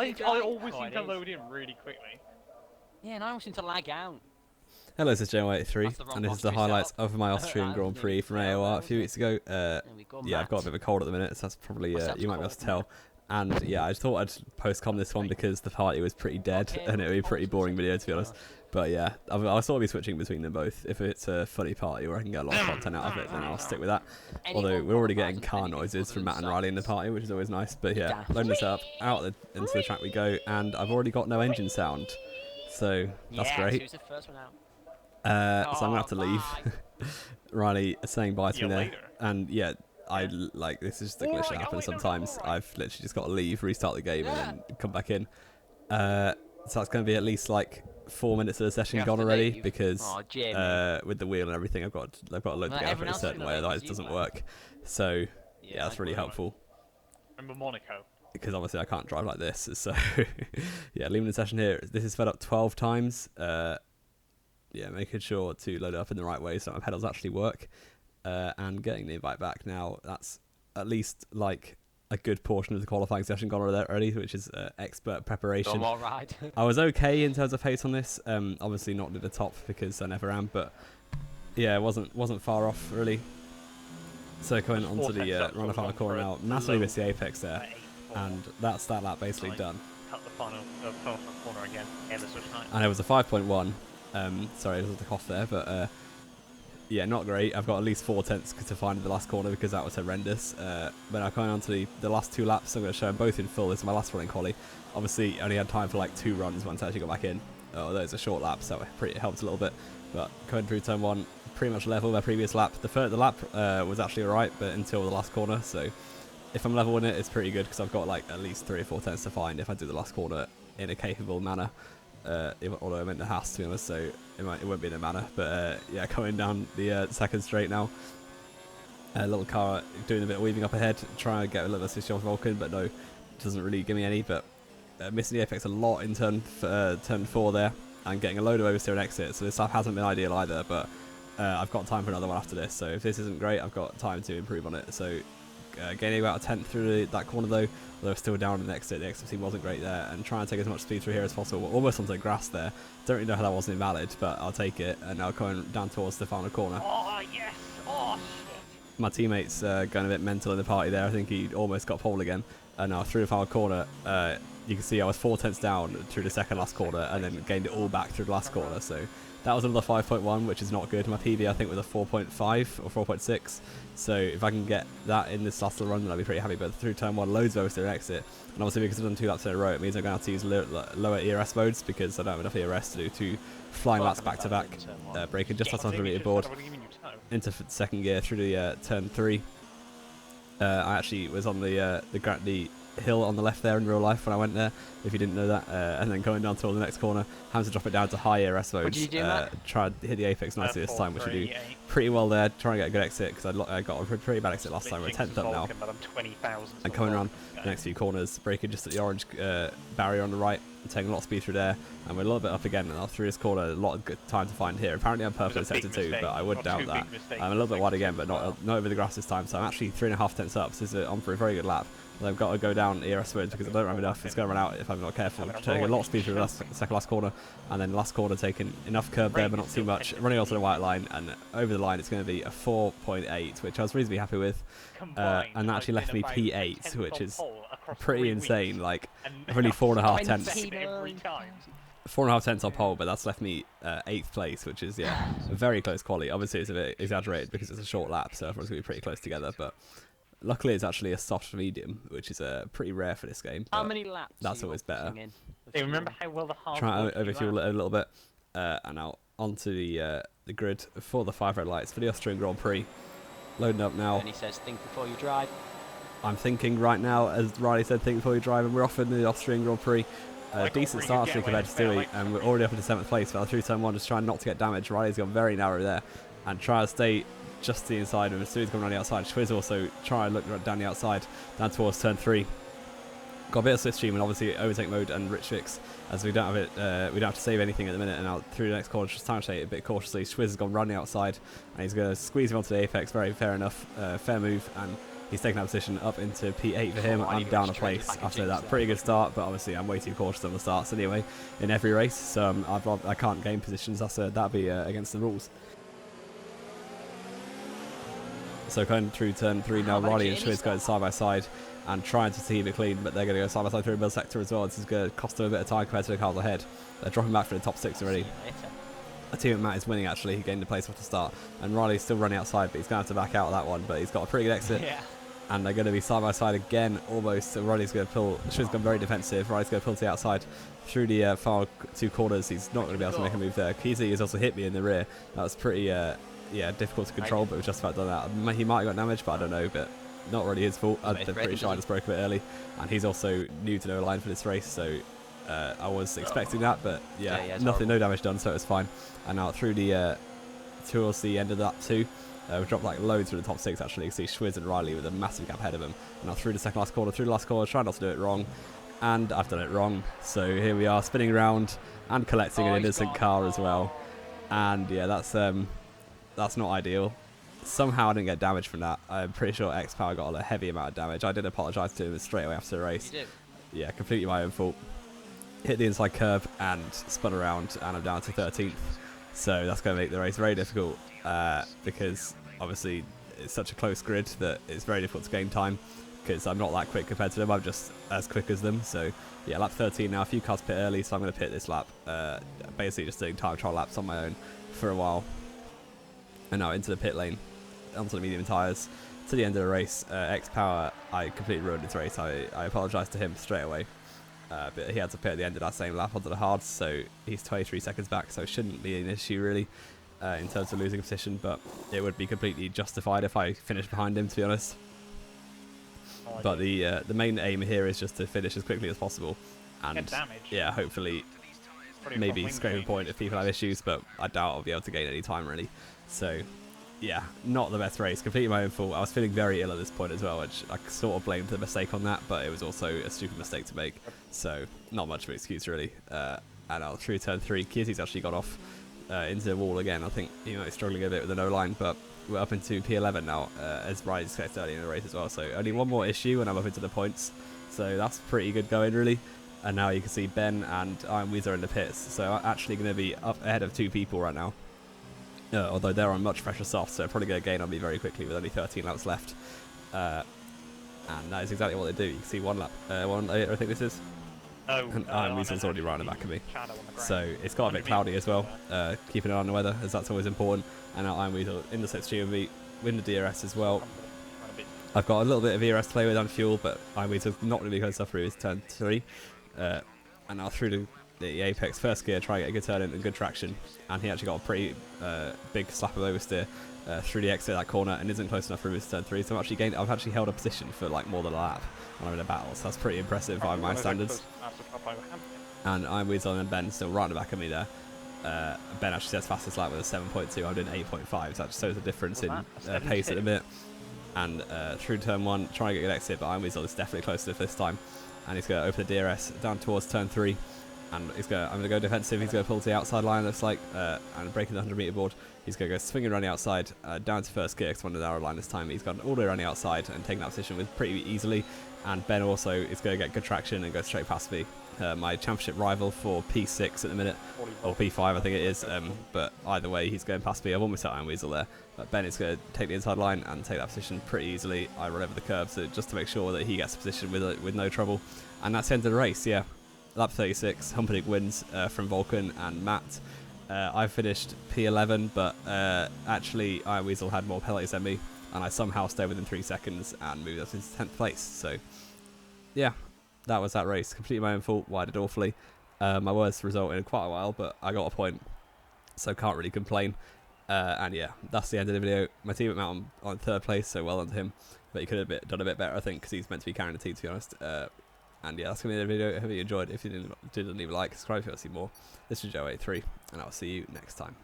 I always seem to load in really quickly. Yeah, and I always seem to lag out. Hello, this is JO83, That's the wrong and this is box the to highlights reset up. of my Austrian That Grand was Prix nearly from fail AOR there, a few wasn't weeks ago. There we go, Yeah, I've got a Matt. bit of a cold at the minute, so that's probably What's that you might be able cold, to tell. And yeah, I just thought I'd postcom this one because the party was pretty dead, Okay, and it would be a we'll pretty pause boring for a video second. to be honest. But yeah, I'll sort of be switching between them both. If it's a funny party where I can get a lot of content out of it, then I'll stick with that. Although we're already getting car noises from Matt and Riley in the party, which is always nice. But yeah, loading this up, into the track we go, and I've already got no engine sound, so that's great. Who's the first one out? So I'm gonna have to leave. Riley saying bye to me there, later. and yeah, like this is just a glitch that happens sometimes. I've literally just got to leave, restart the game, and then come back in. So that's going to be at least like 4 minutes of the session gone already because with the wheel and everything, I've got to load the game up in a certain way, otherwise it doesn't work. So yeah, that's really helpful. Remember Monaco? Because obviously I can't drive like this, so yeah, leaving the session here. This is fed up 12 times. Yeah, making sure to load it up in the right way so my pedals actually work, and getting the invite back now. That's at least like a good portion of the qualifying session gone already, which is expert preparation. All right. I was okay in terms of pace on this. Obviously not at the top because I never am, but yeah, it wasn't far off really. So going onto the run of final corner now, massively missed the apex there, and that's that lap basically done. Cut the final corner again. And it was a 5.1. Sorry, there's a cough there, but yeah, not great. I've got at least 4/10 to find in the last corner because that was horrendous. But now coming on to the last two laps, I'm going to show them both in full. This is my last running quali. Obviously, I only had time for like 2 runs once I actually got back in. Although it's a short lap, so it helped a little bit. But coming through turn 1, pretty much level with my previous lap. The lap was actually alright, but until the last corner. So if I'm level in it, it's pretty good because I've got like at least 3 or 4/10 to find if I do the last corner in a capable manner. Although I'm in the house, to be honest, so it won't be in a manner. But yeah, coming down the second straight now. Little car doing a bit of weaving up ahead, trying to get a little assist off Vulcan, but no, doesn't really give me any. But missing the apex a lot in turn 4 there, and getting a load of oversteer and exit. So this lap hasn't been ideal either, but I've got time for another one after this. So if this isn't great, I've got time to improve on it. So gaining about a 10th through that corner though, although still down in the exit. The exit team wasn't great there, and trying to take as much speed through here as possible. Almost onto the grass there. Don't really know how that wasn't invalid, but I'll take it. And now going down towards the final corner. Oh yes! Oh shit! My teammate's going a bit mental in the party there. I think he almost got pole again. And now through the final corner, you can see I was 4/10 down through the second last corner, and then gained it all back through the last corner. So that was another 5.1, which is not good. My PB I think was a 4.5 or 4.6. So if I can get that in this last little run, then I'll be pretty happy. But through turn 1, loads of oversteer and exit. And obviously because I've done 2 laps in a row, it means I'm going to have to use lower ERS modes because I don't have enough ERS to do 2 flying laps back to back. Braking just outside the meter board into second gear through the turn 3. I actually was on the hill on the left there in real life when I went there, if you didn't know that, and then going down toward the next corner, having to drop it down to high ERS modes. Try to hit the apex nicely this time, which we do pretty well there, trying to get a good exit, because I got a pretty bad exit last time. We're 10th up now, and coming around the next few corners, braking just at the orange barrier on the right, taking a lot of speed through there, and we're a little bit up again, and through this corner, a lot of good time to find here. Apparently I'm perfectly sector 2, but I would doubt that. I'm a little bit wide again, but not over the grass this time, so I'm actually 3.5 up, so this is on for a very good lap. I've got to go down ERS modes because I don't have enough. It's going to run out if I'm not careful. Taking a lot of speed through the second last corner, and then last corner taking enough curb there but not too much. Running onto the white line, and over the line it's going to be a 4.8, which I was reasonably happy with. And that actually left me P8, which is pretty insane. Like only 4.5 tenths. 4.5 tenths on pole, but that's left me 8th place, which is a very close quality. Obviously it's a bit exaggerated because it's a short lap, so everyone's going to be pretty close together, but luckily it's actually a soft medium, which is pretty rare for this game. How many laps? That's always better. They remember how well the hard try to overfuel it a little bit, and now onto the grid for the 5 red lights for the Austrian Grand Prix. Loading up now. And he says, think before you drive. I'm thinking right now, as Riley said, think before you drive, and we're off in the Austrian Grand Prix. Decent start actually compared to Stewie, and we're already up into 7th place. But through turn 1, just trying not to get damaged. Riley's gone very narrow there, and try to stay just to the inside of him. Stewie's coming around the outside. Schwiz also try and look down the outside, down towards turn 3. Got a bit of slipstream and obviously overtake mode and rich fix, as we don't have it. We don't have to save anything at the minute. And now through the next corner, just time to take it a bit cautiously. Schwiz has gone running outside, and he's going to squeeze him onto the apex. Very fair enough, fair move, and He's taken that position up into P8 for him. Oh, I'm you down a went straight place back after into that it. pretty good start, but obviously I'm way too cautious on the starts anyway in every race, so I can't gain positions. That'd be against the rules. So going through turn 3 now, How about Riley a and Jamie Schwiz going side by side and trying to keep it clean, but they're going to go side by side through middle sector as well. This is going to cost them a bit of time compared to the cars ahead. They're dropping back for the top 6 already. See you later. A team at Matt is winning actually. He gained the place off the start, and Riley's still running outside, but he's going to have to back out of that one. But he's got a pretty good exit, Yeah. and they're going to be side by side again almost. So Riley's going to pull. Schwiz's gone very defensive. Riley's going to pull to the outside through the final 2 corners. He's not going to be able to make a move there. Keezy has also hit me in the rear. That was pretty difficult to control, but it was just about done that. He might have got damaged, but I don't know. But not really his fault. I'm pretty sure I just broke a bit early, and he's also new to no line for this race, so I was expecting that, but yeah, no damage done, so it was fine. And now through the towards the end of that too, we dropped like loads through the top 6 actually. You can see Schwiz and Riley with a massive gap ahead of them. And now through the second last corner, trying not to do it wrong, and I've done it wrong. So here we are spinning around and collecting an innocent car as well. And yeah, that's not ideal. Somehow I didn't get damage from that. I'm pretty sure X-Power got a heavy amount of damage. I did apologise to him straight away after the race. You did. Yeah, completely my own fault. Hit the inside curb and spun around, and I'm down to 13th. So that's going to make the race very difficult because obviously it's such a close grid that it's very difficult to gain time because I'm not that quick compared to them. I'm just as quick as them. So yeah, lap 13 now. A few cars pit early, so I'm going to pit this lap. Basically just doing time trial laps on my own for a while. And now into the pit lane, onto the medium tyres, to the end of the race. X-Power, I completely ruined his race. I apologise to him straight away. But he had to pit at the end of that same lap onto the hards, so he's 23 seconds back, so it shouldn't be an issue really in terms of losing a position, but it would be completely justified if I finished behind him, to be honest. But the main aim here is just to finish as quickly as possible, and yeah, hopefully maybe scrape a point if people have issues, but I doubt I'll be able to gain any time really. So yeah, not the best race, completely my own fault. I was feeling very ill at this point as well, which I sort of blamed the mistake on that, but it was also a stupid mistake to make, so not much of an excuse really. And I'll through turn 3, Kizzy's actually got off into the wall again. I think he might be struggling a bit with the no line, but we're up into P11 now, as Ryan discussed earlier in the race as well, so only one more issue and I'm up into the points, so that's pretty good going really. And now you can see Ben and Iron Weezer in the pits, so I'm actually going to be up ahead of 2 people right now. Although they're on much fresher soft, so they're probably going to gain on me very quickly with only 13 laps left. And that is exactly what they do. You can see 1 lap, 1 later I think this is. And Iron Weasel's already right on the back of me. So it's got a bit cloudy as well, keeping an eye on the weather, as that's always important. And now Iron Weasel in the slipstream with me, win the DRS as well. I've got a little bit of ERS to play with on fuel, but Iron Weasel's not going to be close enough through his turn 3. And now through the apex first gear, try to get a good turn in and good traction, and he actually got a pretty big slap of oversteer through the exit of that corner and isn't close enough through his turn 3, so I've actually held a position for like more than a lap when I'm in a battle, so that's pretty impressive by my standards. And Iron Weasel and Ben still right on the back of me there. Ben actually says fastest lap with a 7.2, I'm doing 8.5, so that shows a difference in pace at a bit. And through turn 1, trying to get a good exit, but Iron Weasel is definitely close to this time, and he's going to open the DRS down towards turn 3. And I'm going to go defensive. He's going to pull to the outside line, looks like, and breaking the 100-meter board. He's going to go swinging around the outside, down to first gear, because one of the narrow line this time. He's gone all the way around the outside and taken that position with pretty easily. And Ben also is going to get good traction and go straight past me. My championship rival for P6 at the minute, or P5 I think it is. But either way, he's going past me. I've almost hit Iron Weasel there. But Ben is going to take the inside line and take that position pretty easily. I run over the curb, so just to make sure that he gets the position with no trouble. And that's the end of the race, yeah. Lap 36, Humperdinck wins from Vulcan and Matt. I finished P11, but actually Iron Weasel had more penalties than me, and I somehow stayed within 3 seconds and moved up into 10th place. So, yeah, that was that race. Completely my own fault, why I did awfully. My worst result in quite a while, but I got a point, so can't really complain. And yeah, that's the end of the video. My teammate Matt on 3rd place, so well done to him. But he could have done a bit better, I think, because he's meant to be carrying the team, to be honest. And yeah, that's going to be the video. I hope you enjoyed. If you didn't leave a like, subscribe if you want to see more. This is Joe83, and I'll see you next time.